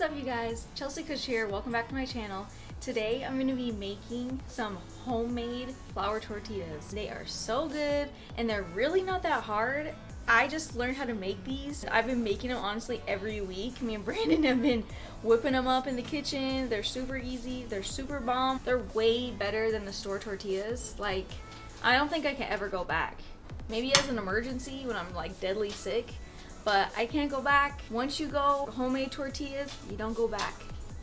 up, you guys? Chelsea Cushieee here. Welcome back to my channel. Today I'm going to be making some homemade flour tortillas. They are so good and they're really not that hard. I just learned how to make these. I've been making them honestly every week. Me and Brandon have been whipping them up in the kitchen. They're super easy. They're super bomb. They're way better than the store tortillas. Like, I don't think I can ever go back. Maybe as an emergency when I'm like deadly sick. But I can't go back. Once you go homemade tortillas, you don't go back.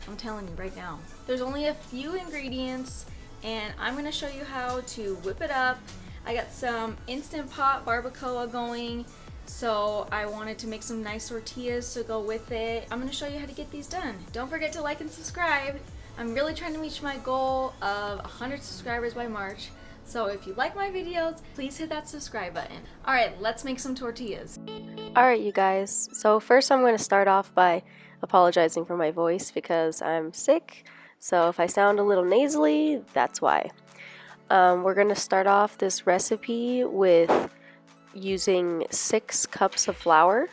I'm telling you right now. There's only a few ingredients and I'm gonna show you how to whip it up. I got some Instant Pot barbacoa going, so I wanted to make some nice tortillas to go with it. I'm gonna show you how to get these done. Don't forget to like and subscribe. I'm really trying to reach my goal of 100 subscribers by March. So if you like my videos, please hit that subscribe button. All right, let's make some tortillas. Alright, you guys, so first I'm going to start off by apologizing for my voice because I'm sick, so if I sound a little nasally, that's why. We're going to start off this recipe with using 6 cups of flour.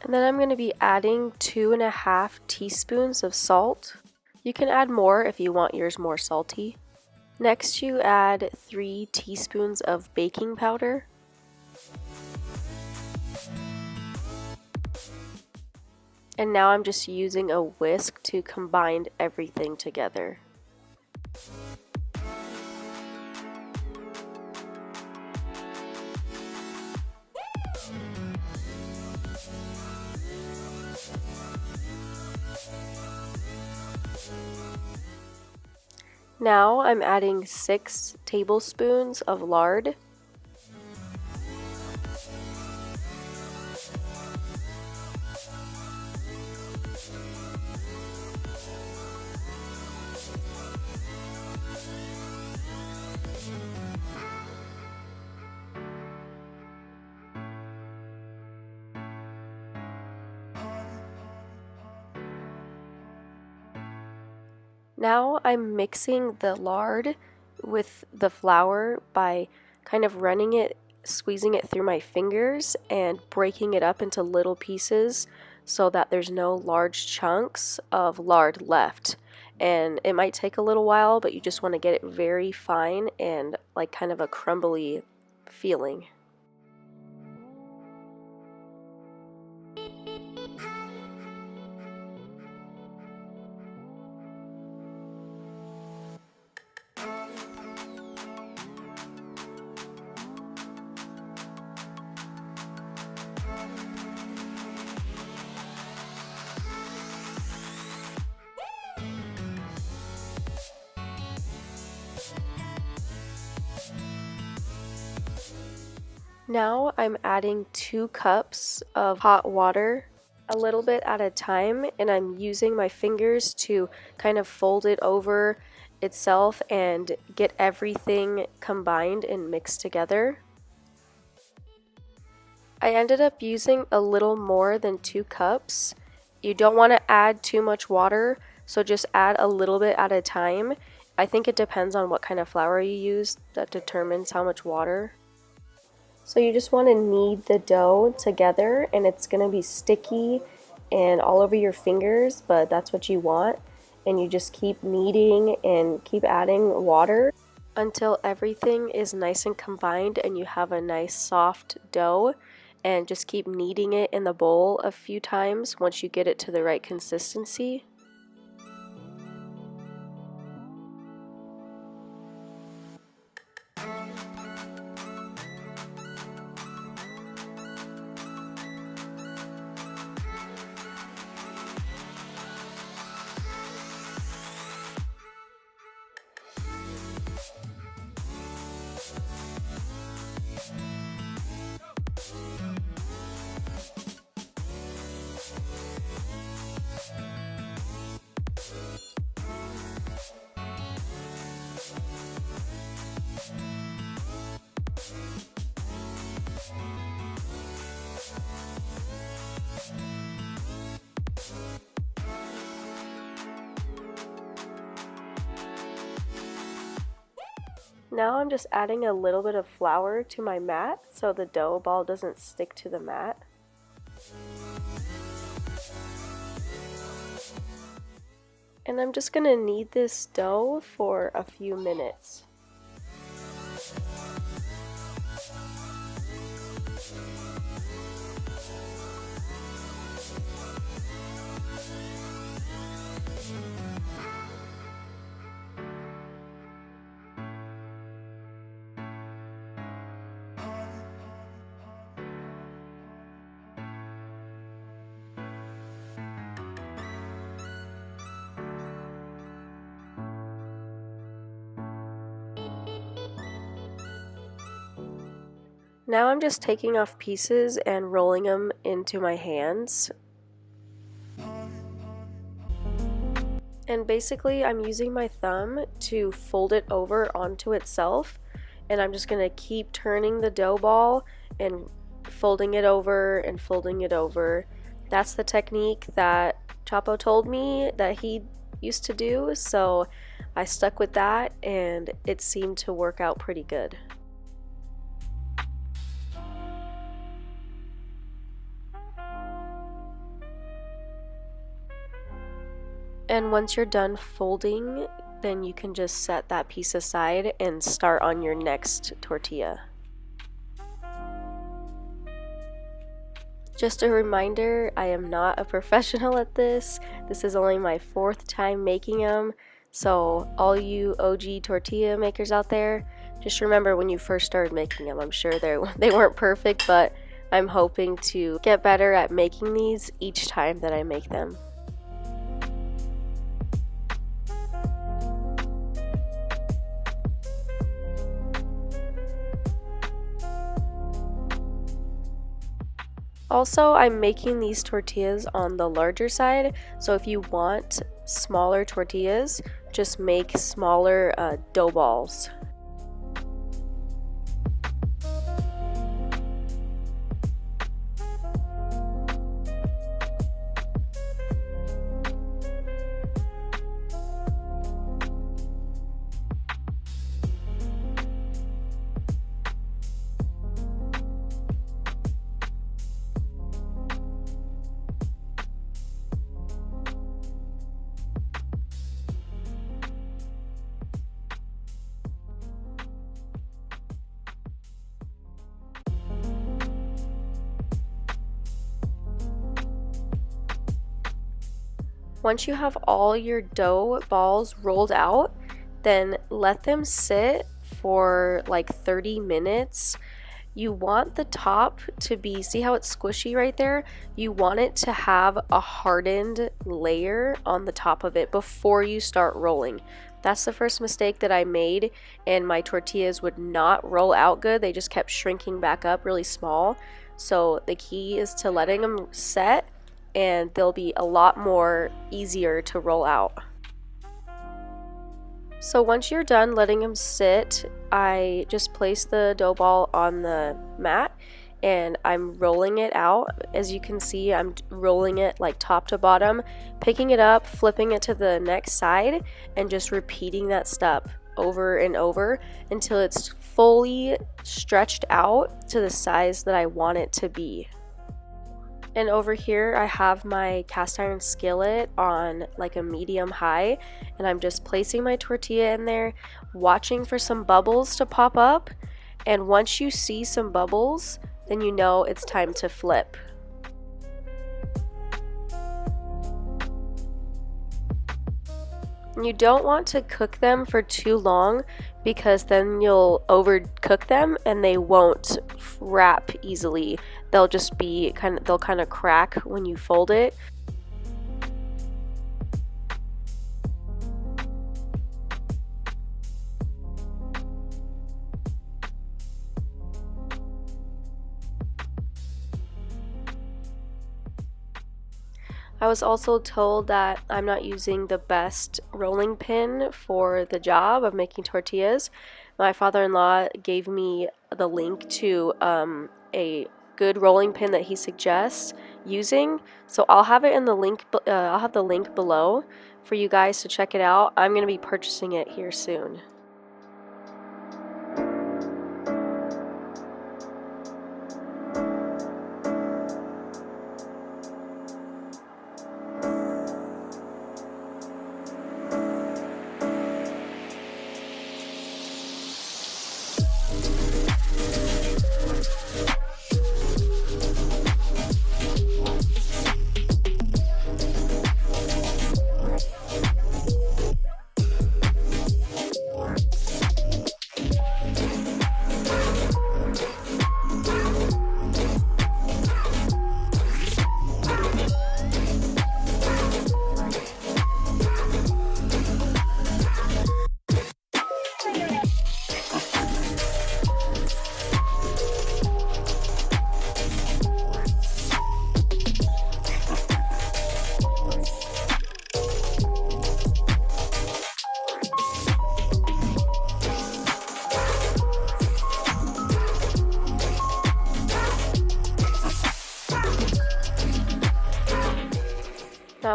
And then I'm going to be adding 2.5 teaspoons of salt. You can add more if you want yours more salty. Next, you add 3 teaspoons of baking powder. And now I'm just using a whisk to combine everything together. Now I'm adding 6 tablespoons of lard. Now I'm mixing the lard with the flour by kind of running it, squeezing it through my fingers and breaking it up into little pieces so that there's no large chunks of lard left. And it might take a little while, but you just want to get it very fine and like kind of a crumbly feeling. Now I'm adding 2 cups of hot water, a little bit at a time, and I'm using my fingers to kind of fold it over itself and get everything combined and mixed together. I ended up using a little more than 2 cups. You don't want to add too much water, so just add a little bit at a time. I think it depends on what kind of flour you use that determines how much water. So you just want to knead the dough together and it's going to be sticky and all over your fingers, but that's what you want. And you just keep kneading and keep adding water until everything is nice and combined and you have a nice soft dough, and just keep kneading it in the bowl a few times once you get it to the right consistency. Now I'm just adding a little bit of flour to my mat so the dough ball doesn't stick to the mat. And I'm just gonna knead this dough for a few minutes. Now I'm just taking off pieces and rolling them into my hands. And basically I'm using my thumb to fold it over onto itself, and I'm just going to keep turning the dough ball and folding it over and folding it over. That's the technique that Chapo told me that he used to do, so I stuck with that and it seemed to work out pretty good. And once you're done folding, then you can just set that piece aside and start on your next tortilla. Just a reminder, I am not a professional at this. This is only my 4th time making them. So all you OG tortilla makers out there, just remember when you first started making them. I'm sure they weren't perfect, but I'm hoping to get better at making these each time that I make them. Also, I'm making these tortillas on the larger side, so if you want smaller tortillas, just make smaller dough balls. Once you have all your dough balls rolled out, then let them sit for like 30 minutes. You want the top to be, see how it's squishy right there? You want it to have a hardened layer on the top of it before you start rolling. That's the first mistake that I made, and my tortillas would not roll out good. They just kept shrinking back up really small. So the key is to letting them set, and they'll be a lot more easier to roll out. So once you're done letting them sit, I just place the dough ball on the mat and I'm rolling it out. As you can see, I'm rolling it like top to bottom, picking it up, flipping it to the next side, and just repeating that step over and over until it's fully stretched out to the size that I want it to be. And over here I have my cast iron skillet on like a medium high, and I'm just placing my tortilla in there, watching for some bubbles to pop up, and once you see some bubbles, then you know it's time to flip. You don't want to cook them for too long because then you'll overcook them and they won't wrap easily. They'll just be kind of crack when you fold it. I was also told that I'm not using the best rolling pin for the job of making tortillas. My father-in-law gave me the link to a good rolling pin that he suggests using, so I'll have it in the link. I'll have the link below for you guys to check it out. I'm going to be purchasing it here soon.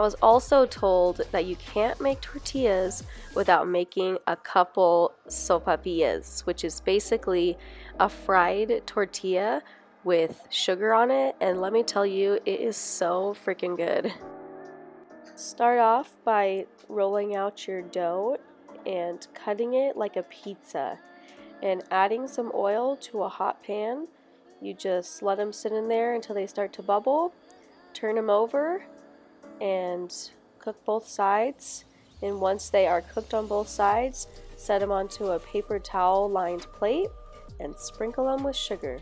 was also told that you can't make tortillas without making a couple sopapillas, which is basically a fried tortilla with sugar on it, and let me tell you, it is so freaking good. Start off by rolling out your dough and cutting it like a pizza and adding some oil to a hot pan. You just let them sit in there until they start to bubble, turn them over, and cook both sides. And once they are cooked on both sides, set them onto a paper towel lined plate and sprinkle them with sugar.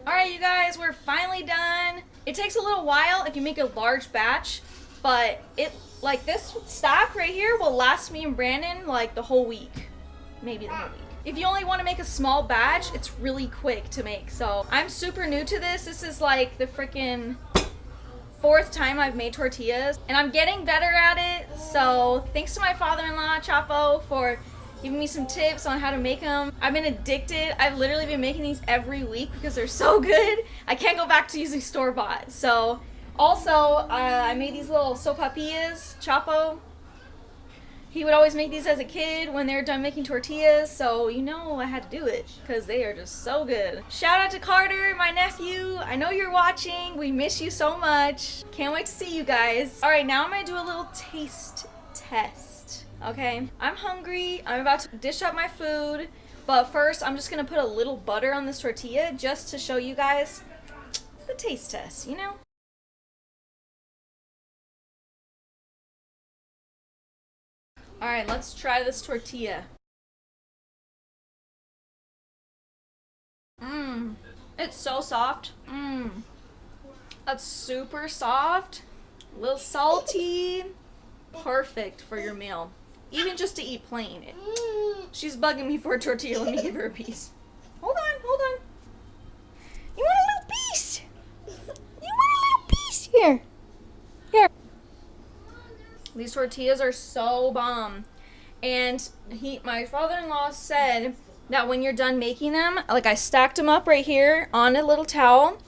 Alright, you guys, we're finally done. It takes a little while if you make a large batch, but like this stock right here will last me and Brandon like the whole week. Maybe the whole week. If you only want to make a small batch, it's really quick to make. So I'm super new to this. This is like the freaking 4th time I've made tortillas, and I'm getting better at it. So thanks to my father-in-law, Chapo, for giving me some tips on how to make them. I've been addicted. I've literally been making these every week because they're so good. I can't go back to using store-bought. So also, I made these little sopapillas, Chapo. He would always make these as a kid when they were done making tortillas, so you know I had to do it because they are just so good. Shout out to Carter, my nephew. I know you're watching. We miss you so much. Can't wait to see you guys. All right, now I'm gonna do a little taste test, okay? I'm hungry. I'm about to dish up my food, but first I'm just gonna put a little butter on this tortilla just to show you guys the taste test, you know? All right, let's try this tortilla. It's so soft. That's super soft, a little salty, perfect for your meal. Even just to eat plain. She's bugging me for a tortilla. Let me give her a piece. Hold on, hold on. You want a little piece? You want a little piece? Here. Here. These tortillas are so bomb. And my father-in-law said that when you're done making them, like I stacked them up right here on a little towel.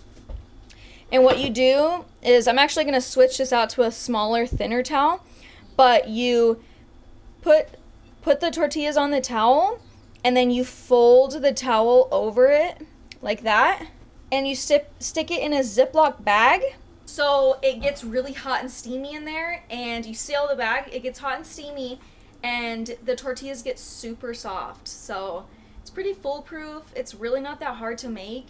And what you do is, I'm actually going to switch this out to a smaller, thinner towel. But you put the tortillas on the towel, and then you fold the towel over it like that. And you stick it in a Ziploc bag. So it gets really hot and steamy in there, and you seal the bag, it gets hot and steamy, and the tortillas get super soft. So it's pretty foolproof. It's really not that hard to make,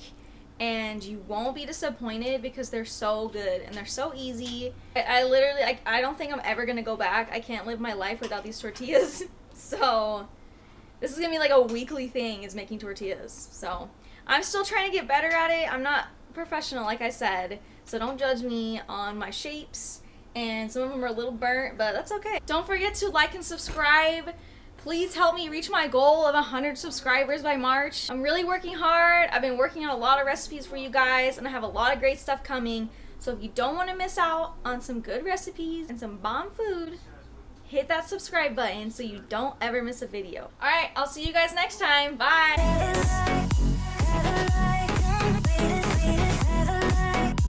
and you won't be disappointed because they're so good and they're so easy. I literally, I don't think I'm ever gonna go back. I can't live my life without these tortillas. So this is gonna be like a weekly thing, is making tortillas. So I'm still trying to get better at it. I'm not professional, like I said, so don't judge me on my shapes, and some of them are a little burnt, but that's okay. Don't forget to like and subscribe. Please help me reach my goal of 100 subscribers by March. I'm really working hard. I've been working on a lot of recipes for you guys, and I have a lot of great stuff coming. So if you don't want to miss out on some good recipes and some bomb food, hit that subscribe button so you don't ever miss a video. All right, I'll see you guys next time. Bye.